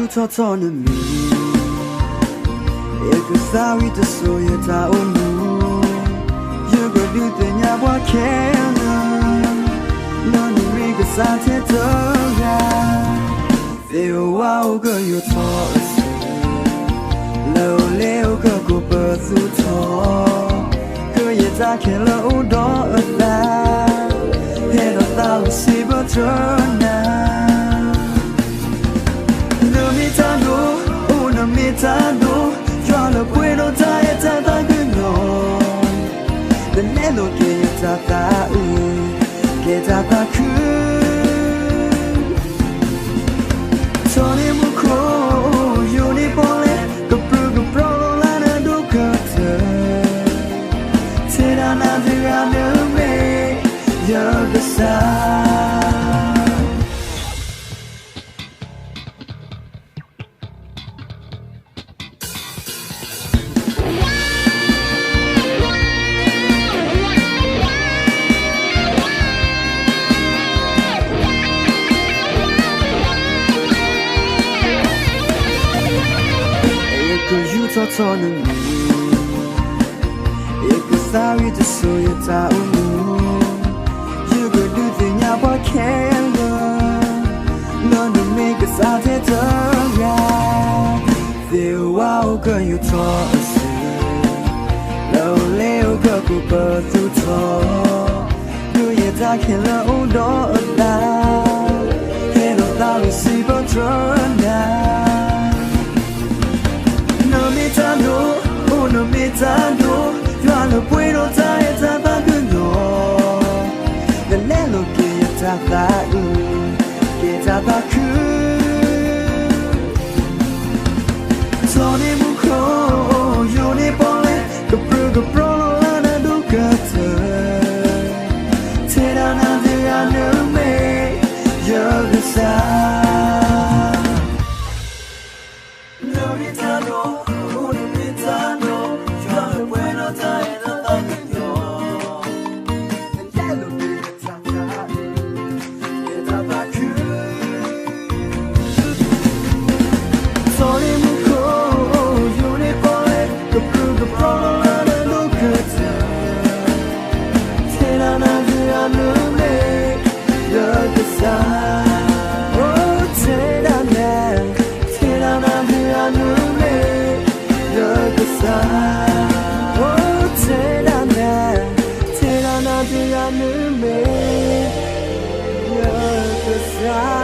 유터터는 미 일그사위도 소유다 오누 유거리 되냐와 캐는 너는 위그 사태 더가 세워와 오거 유터스 로레오 거고 버스터 그의 자켓로 오더다 해놓다 씹어줘나 Mitando, yo lo puedo traer tanta que no. Veneno que tata que tata que. Tony muko, yoni pole, kupro la na dukata. Tera na dira no me, you're the sun. 유터터는 미 일그사위도 소유다 오누 유거리 되냐와 캐러 너는 내가 사태더라 세워와 오거 유터스 로레오 거고 버스터 그의 자켓로 오더다 해로 따위 씹어줘나 Uno mitando, yo no puedo traer tanta que no. Veneno que tata que. Tony muko, yoni pole, kupro la na dukata. Tera na dira no me, you're the sun. No mitando. You're the sun.